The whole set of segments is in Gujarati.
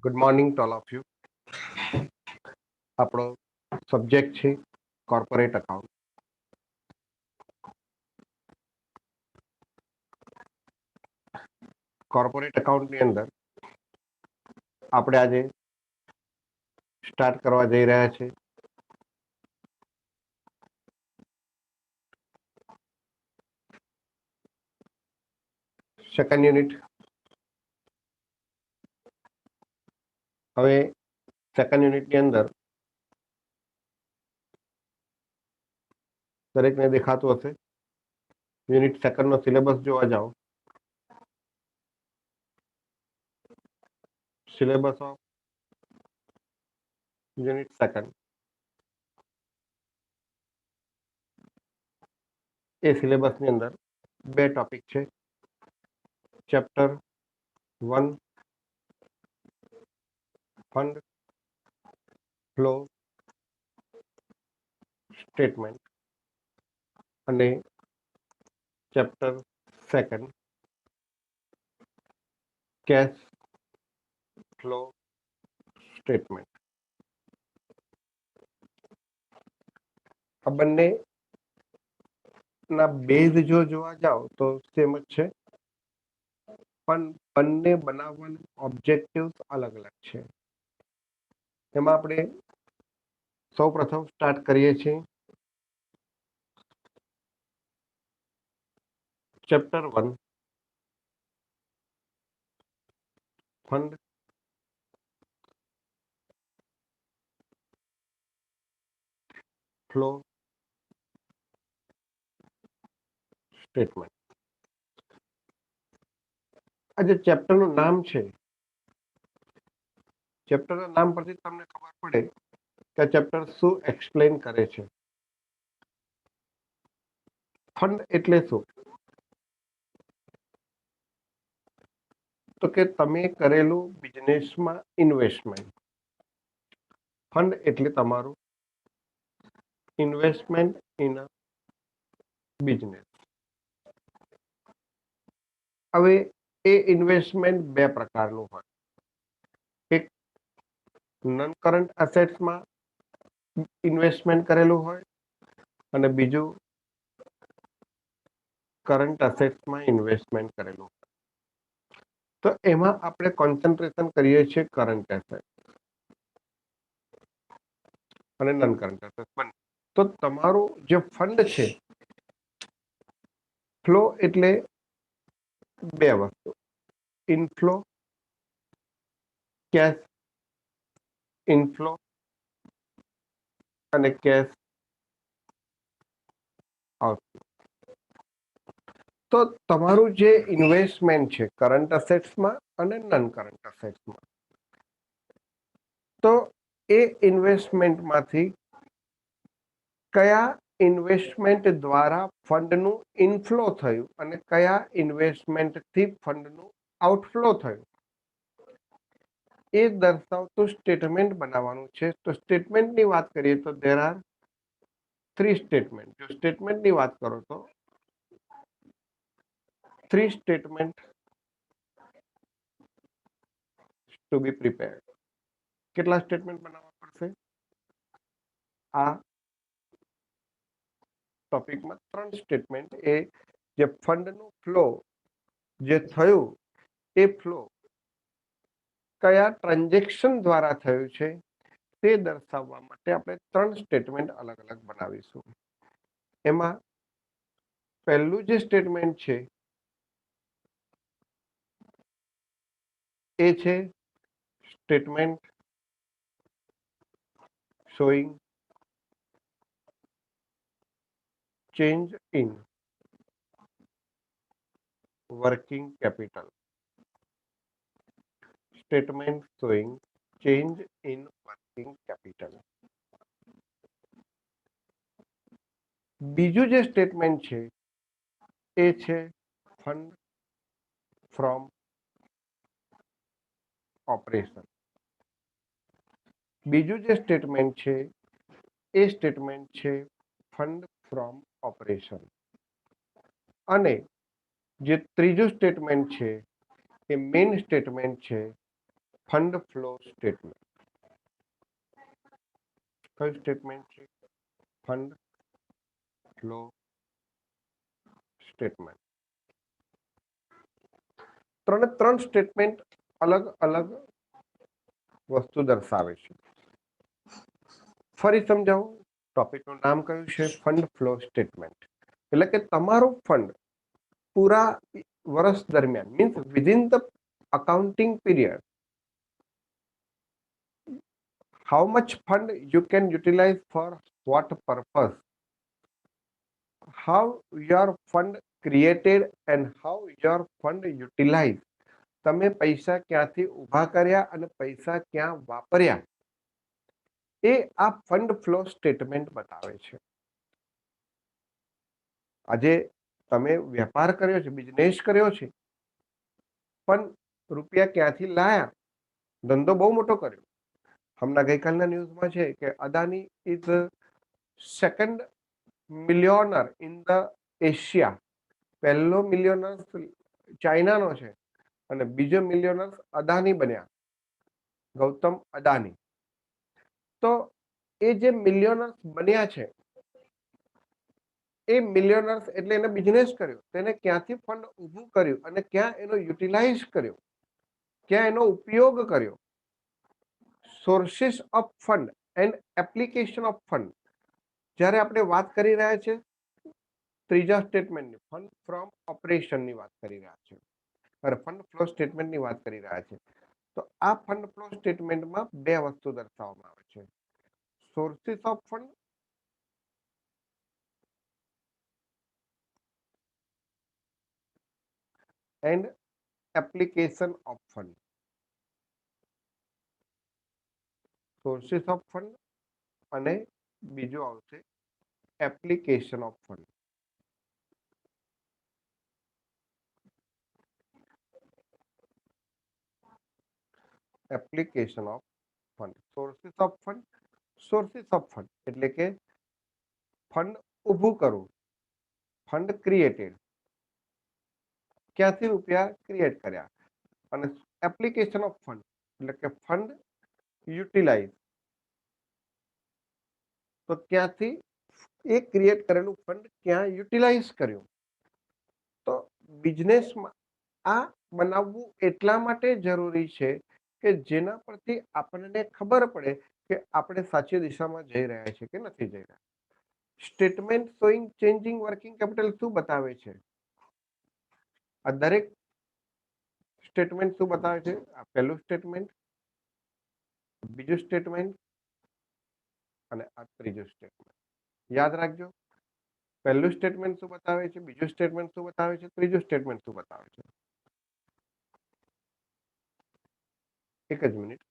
Good morning to all of you. આપણો સબ્જેક્ટ છે કોર્પોરેટ અકાઉન્ટ. કોર્પોરેટ અકાઉન્ટની અંદર આપણે આજે સ્ટાર્ટ કરવા જઈ રહ્યા છે સેકન્ડ યુનિટ. હવે સેકન્ડ યુનિટની અંદર દરેકને દેખાતું હશે. યુનિટ સેકન્ડનો સિલેબસ જોવા જાઓ. સિલેબસ ઓફ યુનિટ સેકન્ડ, એ સિલેબસની અંદર બે ટોપિક છે. ચેપ્ટર 1 ફંડ ફ્લો સ્ટેટમેન્ટ અને chapter second cash flow statement. આ બંને ના બેઝ જો જોવા જાઓ તો સેમ જ છે, પણ બંને બનાવવાનું ઓબ્જેક્ટિવ્સ અલગ અલગ છે. એમાં આપણે સૌ પ્રથમ સ્ટાર્ટ કરીએ છીએ ચેપ્ટર 1 ફંડ ફ્લો સ્ટેટમેન્ટ. આ જે ચેપ્ટરનું નામ છે, ચેપ્ટરના નામ પરથી તમને ખબર પડે કે આ ચેપ્ટર શું એક્સપ્લેન કરે છે. ફંડ એટલે શું? તો કે તમે કરેલું બિઝનેસમાં ઇન્વેસ્ટમેન્ટ. ફંડ એટલે તમારું ઇન્વેસ્ટમેન્ટ ઇન અ બિઝનેસ. હવે એ ઇન્વેસ્ટમેન્ટ બે પ્રકારનું હોય. એક નોન કરંટ એસેટ્સમાં ઇન્વેસ્ટમેન્ટ કરેલું હોય અને બીજું કરંટ એસેટ્સમાં ઇન્વેસ્ટમેન્ટ કરેલું હોય. તો એમાં આપણે કોન્સન્ટ્રેશન કરીએ છીએ કરંટ એસેટ અને નોન કરંટ એસેટ બંને. તો તમારું જે ફંડ છે, ફ્લો એટલે બે વસ્તુ, ઇનફ્લો કેશ ઇનફ્લો અને કેશ આઉટફ્લો. તો તમારું જે ઇન્વેસ્ટમેન્ટ છે કરંટ એસેટ્સમાં અને નોન કરંટ એસેટ્સમાં, તો એ ઇન્વેસ્ટમેન્ટમાંથી કયા ઇન્વેસ્ટમેન્ટ દ્વારા ફંડનું ઇનફ્લો થયું અને કયા ઇન્વેસ્ટમેન્ટથી ફંડનું આઉટફ્લો થયું, એ દર્શાવતું સ્ટેટમેન્ટ બનાવવાનું છે. તો સ્ટેટમેન્ટની વાત કરીએ તો દેર આર 3 સ્ટેટમેન્ટ. જો સ્ટેટમેન્ટની વાત કરો તો 3 સ્ટેટમેન્ટ ટુ બી પ્રિપેર્ડ. કેટલા સ્ટેટમેન્ટ બનાવવા પડશે? આ ટોપિકમાં 3 સ્ટેટમેન્ટ. એ જે ફંડનું ફ્લો જે થયું, એ ફ્લો કયા ટ્રાન્ઝેક્શન દ્વારા થયું છે તે દર્શાવવા માટે આપણે 3 સ્ટેટમેન્ટ અલગ અલગ બનાવીશું. એમાં પહેલું જે સ્ટેટમેન્ટ છે એ છે statement showing change in working capital. Statement showing change in working capital. બીજું જે સ્ટેટમેન્ટ છે એ છે ફંડ ફ્રોમ ઓપરેશન. બીજું જે સ્ટેટમેન્ટ છે એ સ્ટેટમેન્ટ છે ફંડ ફ્રોમ ઓપરેશન. અને જે ત્રીજું સ્ટેટમેન્ટ છે એ મેઇન સ્ટેટમેન્ટ છે ફંડ ફ્લો સ્ટેટમેન્ટ. કયું સ્ટેટમેન્ટ છે? Fund flow statement. ત્રણ સ્ટેટમેન્ટ અલગ અલગ વસ્તુ દર્શાવે છે. ફરી સમજાવો. ટોપિકનું નામ કયું છે? Fund flow statement. એટલે કે તમારું ફંડ પૂરા વર્ષ દરમિયાન means within the accounting period, how much fund you can utilize for what purpose, how your fund created and how your fund utilized. તમે પૈસા ક્યાંથી ઊભા કર્યા અને પૈસા ક્યાં વાપર્યા એ આ ફંડ ફ્લો સ્ટેટમેન્ટ બતાવે છે. આજે તમે વેપાર કર્યો છે, બિઝનેસ કર્યો છે, પણ રૂપિયા ક્યાંથી લાયા, ધંધો બહુ મોટો કર્યો. હમણાં ગઈકાલના ન્યૂઝમાં છે કે Adani is second millionaire in the Asia. પહેલો મિલિયોનર ચાઇનાનો છે અને બીજો મિલિયોનર અદાની બન્યા, ગૌતમ અદાની. તો એ જે મિલિયોનર્સ બન્યા છે એ મિલિયોનર્સ એટલે એને બિઝનેસ કર્યો, તેને ક્યાંથી ફંડ ઊભું કર્યું અને ક્યાં એનો યુટિલાઇઝ કર્યો, ક્યાં એનો ઉપયોગ કર્યો. Sources of fund and application of fund. જ્યારે આપણે વાત કરી રહ્યા છે ત્રીજા સ્ટેટમેન્ટની, ફંડ ફ્રોમ ઓપરેશનની વાત કરી રહ્યા છે, ફંડ ફ્લો સ્ટેટમેન્ટની વાત કરી રહ્યા છે, તો આ ફંડ ફ્લો સ્ટેટમેન્ટમાં બે વસ્તુ દર્શાવવામાં આવે છે: sources of fund and application of fund. Sources of fund અને બીજું આવશે application of fund. Application of fund. Sources of fund. Sources of fund એટલે કે ફંડ ઊભું કરવું, ફંડ ક્રિએટેડ, ક્યાંથી રૂપિયા ક્રિએટ કર્યા. અને એપ્લિકેશન ઓફ ફંડ એટલે કે ફંડ યુટિલાઇઝ, તો ક્યાંથી એ ક્રિએટ કરેલું ફંડ ક્યાં યુટિલાઇઝ કર્યું. તો બિઝનેસમાં આ બનાવવું એટલા માટે જરૂરી છે કે જેના પરથી આપણને ખબર પડે કે આપણે સાચી દિશામાં જઈ રહ્યા છે કે નથી જઈ રહ્યા. Statement showing changing working capital શું બતાવે છે? આ દરેક સ્ટેટમેન્ટ શું બતાવે છે? આ પહેલું સ્ટેટમેન્ટ, બીજું સ્ટેટમેન્ટ અને આ ત્રીજું સ્ટેટમેન્ટ. યાદ રાખજો, પહેલું સ્ટેટમેન્ટ શું બતાવે છે, બીજું સ્ટેટમેન્ટ શું બતાવે છે, ત્રીજું સ્ટેટમેન્ટ શું બતાવે છે. એક જ minute.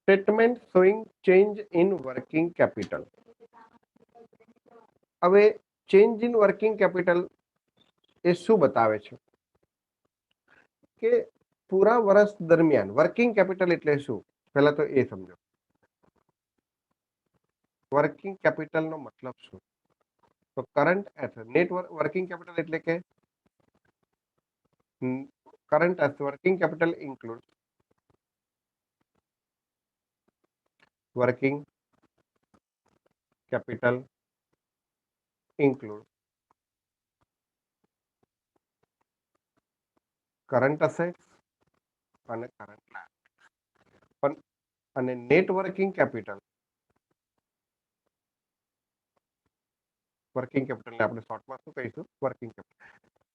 Statement showing change in working capital. હવે ચેન્જ ઇન વર્કિંગ કેપિટલ એ શું બતાવે છે કે પૂરા વર્ષ દરમિયાન વર્કિંગ કેપિટલ એટલે શું? પહેલા તો એ સમજો, વર્કિંગ કેપિટલ નો મતલબ શું? તો current asset, net working capital એટલે કે current asset. Working capital include working capital include current assets અને current liabilities. પણ અને net working capital, working capital આપણે શોર્ટમાં શું કહીશું? Working capital,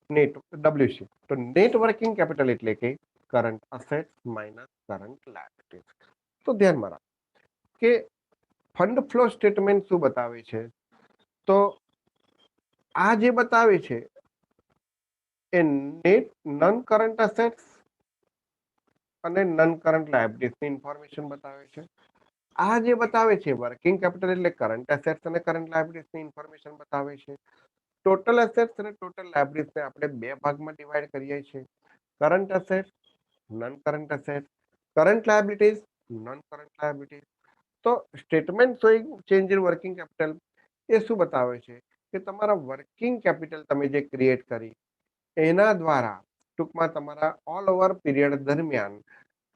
net WC. તો નેટ વર્કિંગ કેપિટલ એટલે કે current assets minus current liabilities. તો ધ્યાનમાં રાખો કે ફંડ ફ્લો સ્ટેટમેન્ટ શું બતાવે છે? તો આ જે બતાવે છે એ નેટ નન કરંટ એસેટ્સ અને નન કરંટ લાયબિલિટીઝની ઇન્ફોર્મેશન બતાવે છે. આ જે બતાવે છે વર્કિંગ કેપિટલ એટલે કરંટ એસેટ્સ અને કરંટ લાયબિલિટીઝની ઇન્ફોર્મેશન બતાવે છે. ટોટલ એસેટ્સ અને ટોટલ લાયબિલિટીઝને આપણે બે ભાગમાં ડિવાઈડ કરીએ છીએ. Current assets, non current assets, current liabilities, non current liabilities. તો statement showing change in working capital એ શું બતાવે છે કે તમારા વર્કિંગ કેપિટલ તમે જે ક્રિએટ કરી એના દ્વારા ટૂંકમાં તમારા ઓલ ઓવર પીરિયડ દરમિયાન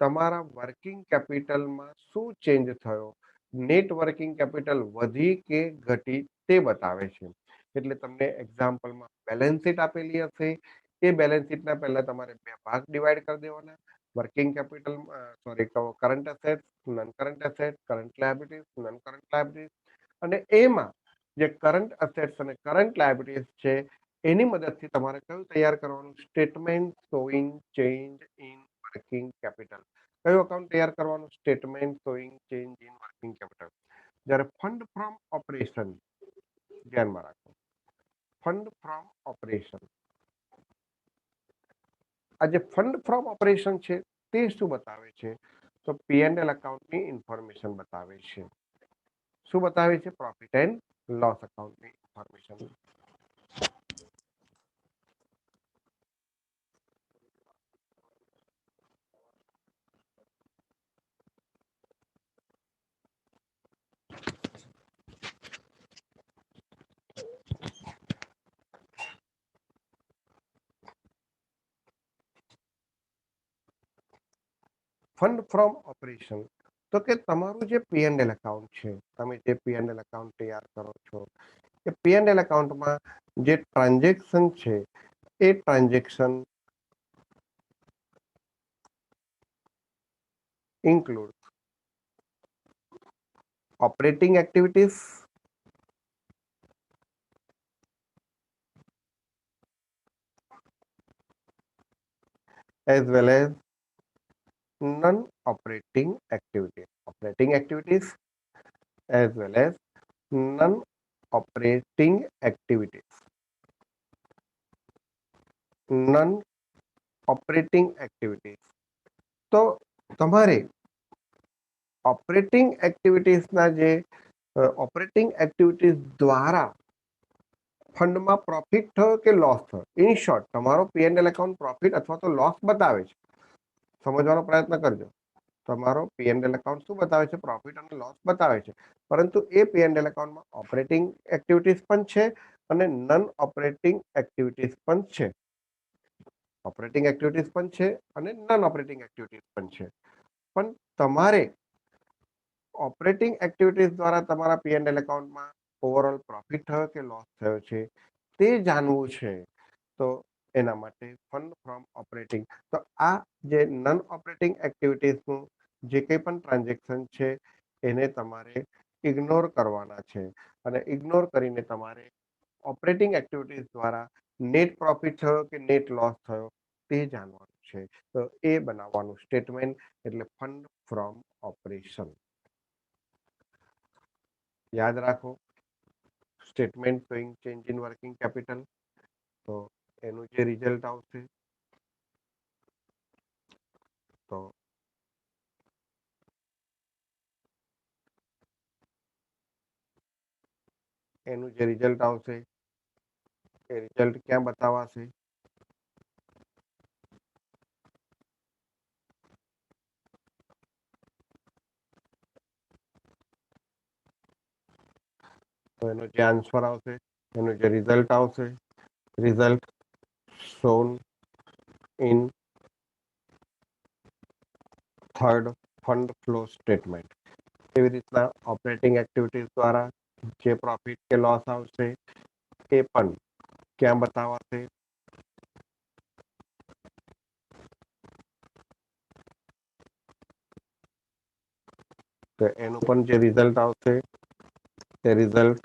તમારા વર્કિંગ કેપિટલમાં શું ચેન્જ થયો, નેટ વર્કિંગ કેપિટલ વધી કે ઘટી તે બતાવે છે. એટલે તમને એક્ઝામ્પલમાં બેલેન્સ શીટ આપેલી હશે, એ બેલેન્સ શીટના પહેલા તમારે બે ભાગ ડિવાઈડ કરી દેવાના. Working capital sorry current assets, non current assets, current liabilities, non current liabilities. અને એમાં જે કરંટ એસેટ્સ અને કરંટ લાયબિલિટીઝ છે એની મદદથી તમારે કયું તૈયાર કરવાનું, statement showing change in working capital. કયું અકાઉન્ટ તૈયાર કરવાનું, statement showing change in working capital. જ્યારે ફંડ ફ્રોમ ઓપરેશન ધ્યાનમાં રાખો, ફંડ ફ્રોમ ઓપરેશન, આ જે ફંડ ફ્રોમ ઓપરેશન છે તે શું બતાવે છે, તો પી એન્ડ એલ એકાઉન્ટની ઇન્ફોર્મેશન બતાવે છે. શું બતાવે છે, પ્રોફિટ એન્ડ લોસ એકાઉન્ટની ઇન્ફોર્મેશન. ફંડ ફ્રોમ ઓપરેશન તો કે તમારું જે પીએનએલ એકાઉન્ટ છે, તમે જે પીએનએલ એકાઉન્ટ તૈયાર કરો છો એ પીએનએલ એકાઉન્ટમાં જે ટ્રાન્ઝેક્શન છે એ transaction include operating activities as well as non-operating activities. Operating activities as well as non-operating activities. Non-operating activities. તો તમારે ઓપરેટિંગ એક્ટિવિટીઝના જે ઓપરેટિંગ એક્ટિવિટીઝ દ્વારા ફંડમાં પ્રોફિટ થયો કે લોસ થયો, ઇન શોર્ટ તમારો પીએનએલ એકાઉન્ટ પ્રોફિટ અથવા તો લોસ બતાવે છે. સમજવાનો પ્રયત્ન કરજો. તમારો પીએનએલ એકાઉન્ટ શું બતાવે છે, પ્રોફિટ અને લોસ બતાવે છે. પરંતુ એ પીએનએલ એકાઉન્ટમાં ઓપરેટિંગ એક્ટિવિટીઝ પણ છે અને નન ઓપરેટિંગ એક્ટિવિટીઝ પણ છે. ઓપરેટિંગ એક્ટિવિટીઝ પણ છે અને નન ઓપરેટિંગ એક્ટિવિટીઝ પણ છે. પણ તમારે ઓપરેટિંગ એક્ટિવિટીઝ દ્વારા તમારા પીએનએલ એકાઉન્ટમાં ઓવરઓલ પ્રોફિટ થયો કે લોસ થયો છે તે જાણવું છે. તો એના માટે ફંડ ફ્રોમ ઓપરેટિંગ, તો આ જે નન ઓપરેટિંગ એક્ટિવિટીઝનું જે કંઈ પણ ટ્રાન્ઝેક્શન છે એને તમારે ઇગ્નોર કરવાના છે અને ઇગ્નોર કરીને તમારે ઓપરેટિંગ એક્ટિવિટીઝ દ્વારા નેટ પ્રોફિટ થયો કે નેટ લોસ થયો તે જાણવાનું છે. તો એ બનાવવાનું સ્ટેટમેન્ટ એટલે ફંડ ફ્રોમ ઓપરેશન. યાદ રાખો, statement showing change in working capital, તો એનું જે રિઝલ્ટ આવશે તો એનું જે રિઝલ્ટ આવશે એ રિઝલ્ટ ક્યાં બતાવાશે, તો એનો જે આન્સર આવશે, એનું જે રિઝલ્ટ આવશે, result shown in third fund flow statement. એવી રીતના ઓપરેટિંગ એક્ટિવિટીઝ દ્વારા જે પ્રોફિટ કે લોસ આવશે એ પણ ક્યાં બતાવાશે, તો એનું પણ જે રિઝલ્ટ આવશે તે result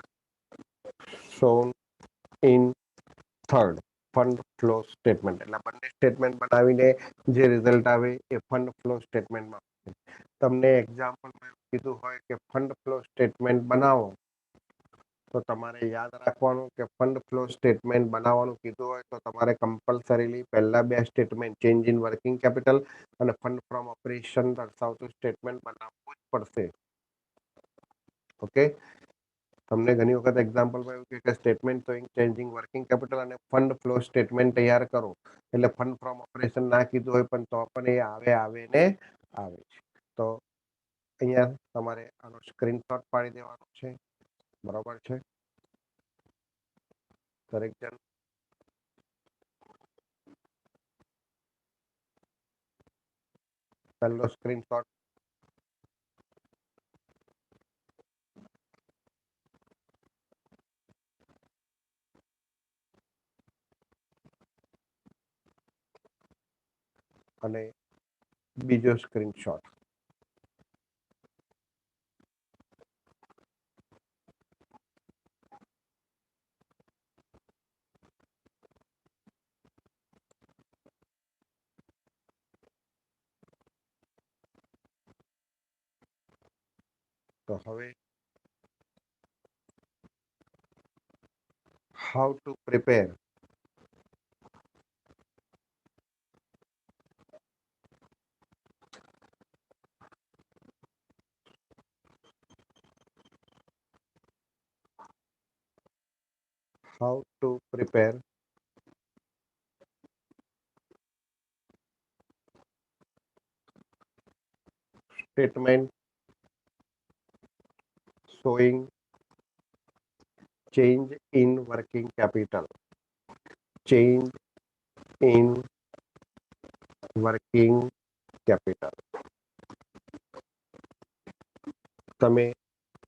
shown in third fund flow statement. એટલે બંને સ્ટેટમેન્ટ બનાવીને જે રિઝલ્ટ આવે એ ફંડ ફ્લો સ્ટેટમેન્ટમાં તમને એક્ઝામ્પલમાં કીધું હોય કે ફંડ ફ્લો સ્ટેટમેન્ટ બનાવો તો તમારે યાદ રાખવાનું કે ફંડ ફ્લો સ્ટેટમેન્ટ બનાવવાનું કીધું હોય તો તમારે કમ્પલસરીલી પહેલા બે statement change in working capital અને ફંડ ફ્રોમ ઓપરેશન દર્શાવતું સ્ટેટમેન્ટ બનાવવું જ પડશે. ઓકે, તમને ઘણી વખત એક્ઝામ્પલમાં એવું કે statement showing changing working capital અને ફંડ ફ્લો સ્ટેટમેન્ટ તૈયાર કરો એટલે ફંડ ફ્રોમ ઓપરેશન ના કીધું હોય પણ તો પણ એ આવે ને આવે છે. તો અહીંયા તમારે આનો સ્ક્રીનશોટ પાડી દેવાનો છે. બરોબર છે દરેક જણ? પહેલો સ્ક્રીનશોટ અને બીજો સ્ક્રીનશોટ. તો હવે how to prepare how to prepare statement showing change in working capital. Change in working capital. તમે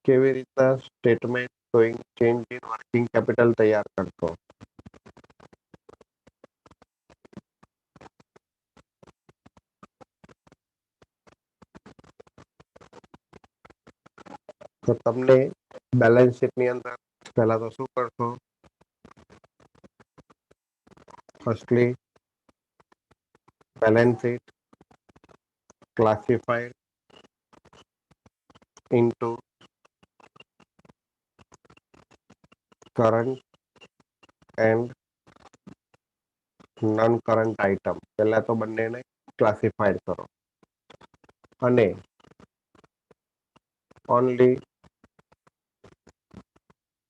કેવી રીતના statement showing change in working capital તૈયાર કરશો? તો તમને બેલેન્સ શીટની અંદર પહેલા તો શું કરશો? Firstly balance sheet classified into current and non current item. પહેલા તો બંનેને ક્લાસિફાઈડ કરો અને ઓનલી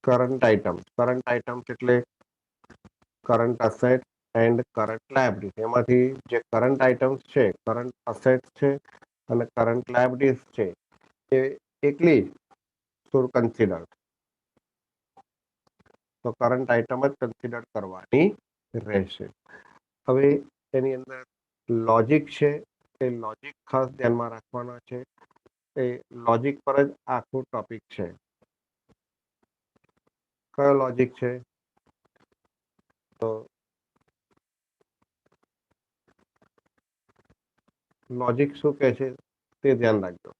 કરંટ આઇટમ એટલે current asset end current liability. એમાંથી જે કરંટ આઇટમ્સ છે, કરંટ અસેટ્સ છે અને કરંટ લાયબિલિટીઝ છે એ એકલી શુડ કન્સિડર. તો કરંટ આઇટમ જ કન્સિડર કરવાની રહેશે. હવે એની અંદર લોજિક છે એ લોજિક ખાસ ધ્યાનમાં રાખવાના છે. એ લોજિક પર જ આખું ટોપિક છે. કયો લોજિક છે? તો લોજિક શું કહે છે તે ધ્યાન રાખજો.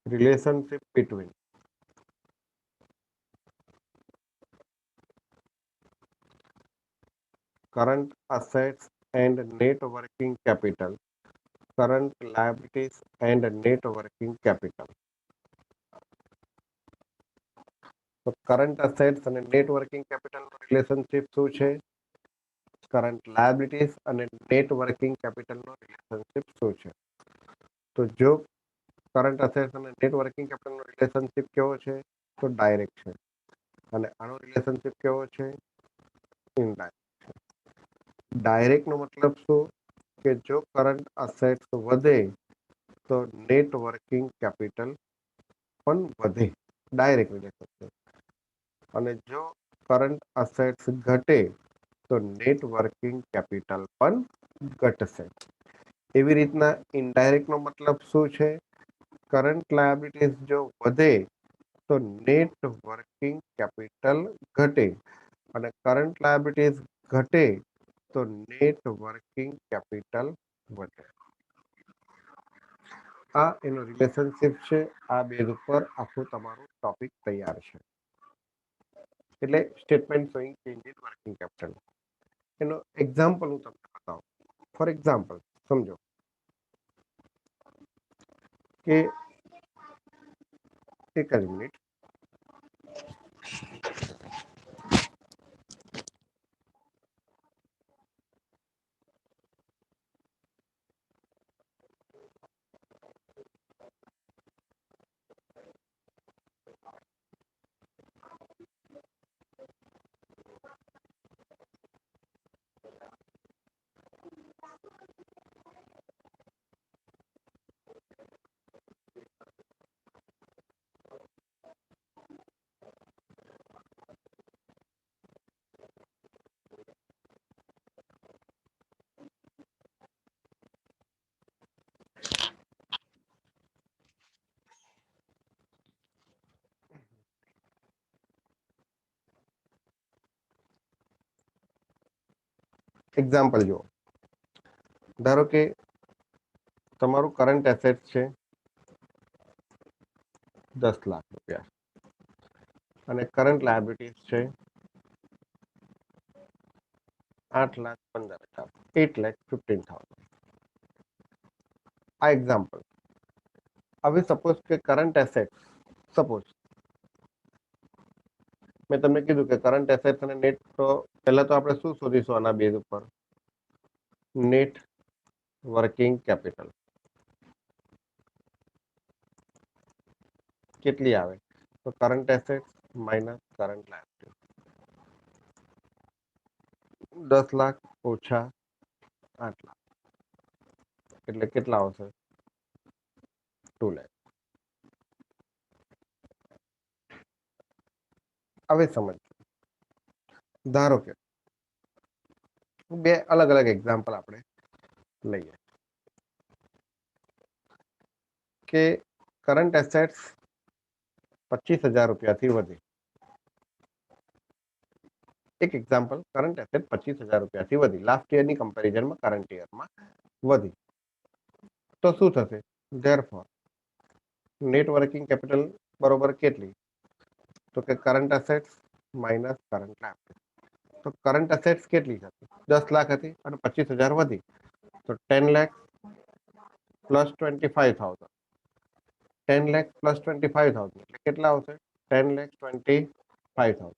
Relationship between current assets and net working capital, current liabilities and net working capital. તો કરંટ અસેટ્સ અને નેટ વર્કિંગ કેપિટલ નો રિલેશનશિપ શું છે? કરંટ લાયબિલિટીઝ અને નેટ વર્કિંગ કેપિટલ નો રિલેશનશિપ શું છે? તો જો કરંટ અસેટ્સ અને નેટ વર્કિંગ કેપિટલ નો રિલેશનશિપ કેવો છે? તો ડાયરેક્ટ છે. અને આનો રિલેશનશિપ કેવો છે? ઇનડાયરેક્ટ છે. ડાયરેક્ટ નો મતલબ શું? કે જો કરંટ અસેટ્સ વધે તો નેટ વર્કિંગ કેપિટલ પણ વધે. Direct relationship. અને જો કરંટ અસેટ્સ ઘટે તો નેટ વર્કિંગ કેપિટલ પણ ઘટશે. એવી રીતના ઇનડાયરેક્ટ નો મતલબ શું છે? કરંટ લાયબિલિટીઝ જો વધે તો નેટ વર્કિંગ કેપિટલ ઘટે અને કરંટ લાયબિલિટીઝ ઘટે તો નેટ વર્કિંગ કેપિટલ વધે. આ એનો રિલેશનશિપ છે. આ બેઝ ઉપર આખું તમારું ટોપિક તૈયાર છે. એટલે statement showing change in working capital. એનો એક્ઝામ્પલ હું તમને બતાવું. ફોર એક્ઝામ્પલ સમજો કે એક જ મિનિટ. એક્ઝામ્પલ જુઓ. ધારો કે તમારું કરંટ એસેટ છે 10 લાખ રૂપિયા અને કરંટ લાયબિલિટીઝ છે 8,15,000, 8,15,000. આ એક્ઝામ્પલ. હવે સપોઝ કે કરંટ એસેટ, સપોઝ મેં તમને કીધું કે કરંટ એસેટ અને નેટ, તો પહેલા તો આપણે શું શોધીશું આના બેઝ ઉપર? નેટ વર્કિંગ કેપિટલ કેટલી આવે? તો current asset minus current liability, 10 lakh ઓછા 8 લાખ એટલે કેટલા આવશે? 2 લાખ. હવે સમજ. ધારો કે બે અલગ અલગ એક્ઝામ્પલ આપણે લઈએ કે કરંટ એસેટ્સ 25,000 રૂપિયાથી વધી. એક એક્ઝામ્પલ, કરંટ એસેટ 25,000 રૂપિયાથી વધી, લાસ્ટ યરની કમ્પેરિઝનમાં કરંટ યરમાં વધી. તો શું થશે? ધેરફોર નેટ વર્કિંગ કેપિટલ બરોબર કેટલી? તો કે current assets minus current liability. તો કરંટ એસેટ્સ કેટલી હતી? 10 લાખ હતી અને 25,000 વધી, તો 10 લાખ પ્લસ 25,000. 10 લાખ પ્લસ 25,000 એટલે કેટલા આવશે? 10,25,000.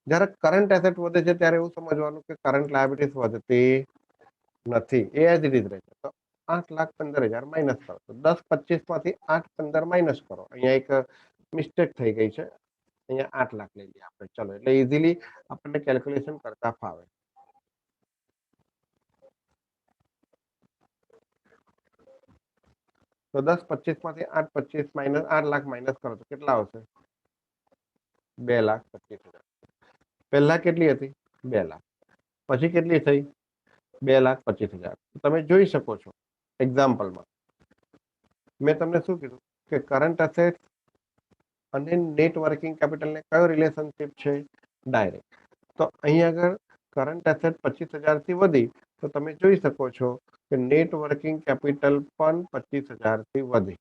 જ્યારે કરંટ એસેટ વધે છે ત્યારે એવું સમજવાનું કે કરંટ લાયબિલિટીઝ વધતી નથી, એ જ રીતે રહે છે. તો 8,15,000 માઇનસ કરો, તો 10,25 માંથી 8,15 માઇનસ કરો. અહીંયા એક મિસ્ટેક થઈ ગઈ છે, અહીંયા 8 લાખ લઈ લઈએ આપણે. ચલો, એટલે ઇઝીલી આપણને કેલ્ક્યુલેશન કરતા ફાવે. તો 10,25 માંથી 8,25 માઇનસ 8 લાખ માઇનસ કરો તો કેટલા આવશે? 2,25,000. પહેલા કેટલી હતી? 2 લાખ. પછી કેટલી થઈ? 2,25,000. તમે જોઈ શકો છો એક્ઝામ્પલમાં મેં તમને શું કીધું કે કરંટ એસેટ અને નેટ વર્કિંગ કેપિટલને કયો રિલેશનશિપ છે? ડાયરેક્ટ. તો અહીં આગળ કરંટ એસેટ 25,000 થી વધી, તો તમે જોઈ શકો છો કે નેટ વર્કિંગ કેપિટલ પણ 25,000 થી વધી.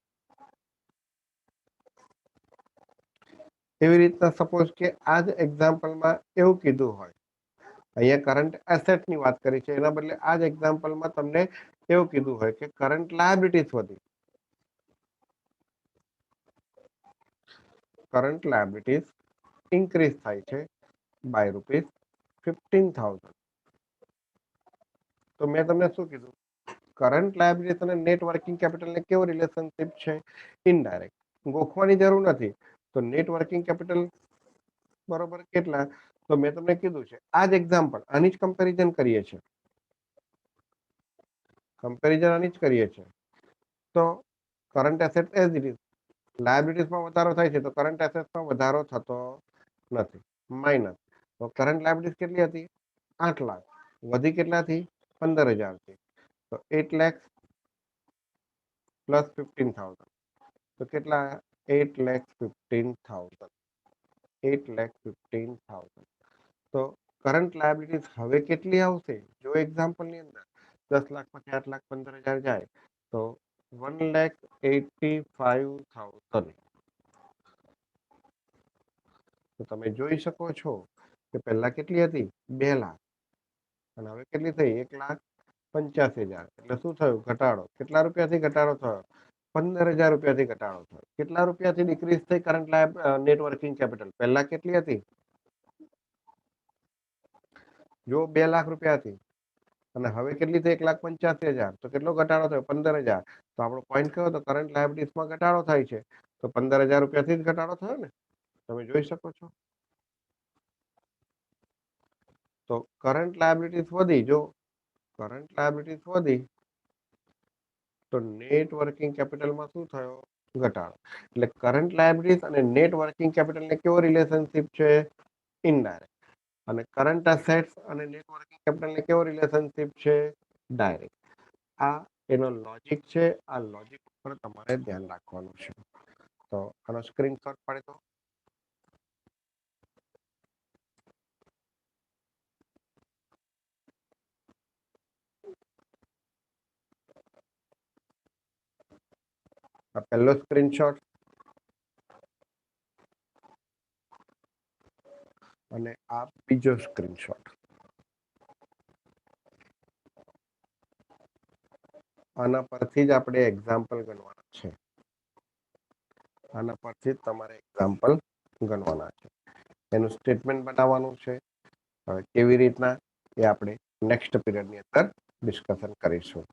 એવી રીતના સપોઝ કે આ જ એક્ઝામ્પલમાં એવું કીધું હોય, અહીંયા કરંટ એસેટ ની વાત કરી છે, એના બદલે આ જ એક્ઝામ્પલમાં તમને એવું કીધું હોય કે કરંટ લાયબિલિટીઝ વધી. કરંટ લાયબિલિટીઝ ઇન્ક્રીઝ થાય છે બાય ₹15,000. તો મેં તમને શું કીધું? કરંટ લાયબિલિટીઝ અને નેટ વર્કિંગ કેપિટલને કેવો રિલેશનશિપ છે? ઇનડાયરેક્ટ. ગોખવાની જરૂર નથી. તો નેટ વર્કિંગ કેપિટલ બરોબર કેટલા? તો મેં તમને કીધું છે આ જ એક્ઝામ્પલ, આની જ કમ્પેરિઝન કરીએ છીએ. કમ્પેરિઝન આની જ કરીએ છીએ. તો current asset as it is, લાયબિલિટીઝમાં વધારો થાય છે તો કરંટ એસેટ્સમાં વધારો થતો નથી. માઇનસ. તો કરંટ લાયબિલિટીઝ કેટલી હતી? 8 લાખ. વધી કેટલાથી? 15,000 થી. તો 8 લાખ પ્લસ 15,000, તો કેટલા? 8,15,000. 8,15,000. તો કરંટ લાયબિલિટીઝ હવે કેટલી આવશે? જો એક્ઝામ્પલ ની અંદર 10 લાખ માંથી 8,15,000 જાય તો 1,85,000. તો તમે જોઈ શકો છો કે પહેલા કેટલી હતી? 2 લાખ અને હવે કેટલી થઈ? 1,85,000. એટલે શું થયું? ઘટાડો. કેટલા રૂપિયાથી ઘટાડો થયો? 15,000 રૂપિયાથી ઘટાડો થયો. કેટલા રૂપિયાથી ડિક્રીઝ થઈ કરંટ નેટ વર્કિંગ કેપિટલ? પહેલા કેટલી હતી? જો 2 લાખ રૂપિયા હતી અને હવે કેટલી થઈ? 1,85,000. તો કેટલો ઘટાડો થયો? 15,000. તો આપણો પોઈન્ટ કયો હતો? કરંટ લાયબિલિટીઝમાં ઘટાડો થાય છે, તો 15,000 રૂપિયાથી જ ઘટાડો થયો ને. તમે જોઈ શકો છો. તો કરંટ લાયબિલિટીઝ વધી. જો કરંટ લાયબિલિટીઝ વધી તો નેટ વર્કિંગ કેપિટલમાં શું થયો? ઘટાડો. એટલે કરંટ લાયબિલિટીઝ અને નેટ વર્કિંગ કેપિટલને કેવો રિલેશનશિપ છે? ઇનડાયરેક્ટ. અને કરંટ એસેટ્સ અને નેટ વર્કિંગ કેપિટલને કેવો રિલેશનશિપ છે? ડાયરેક્ટ. આ એનો લોજિક છે. આ લોજિક ઉપર તમારે ધ્યાન રાખવાનું છે. તો આનો સ્ક્રીનશોટ પાડી દો. આ પહેલો સ્ક્રીનશોટ અને આ બીજો સ્ક્રીનશોટ. આના પરથી જ આપણે એક્ઝામ્પલ ગણવાના છે. આના પરથી જ તમારે એક્ઝામ્પલ ગણવાના છે. એનું સ્ટેટમેન્ટ બનાવવાનું છે. હવે કેવી રીતના એ આપણે નેક્સ્ટ પીરિયડની અંદર ડિસ્કશન કરીશું.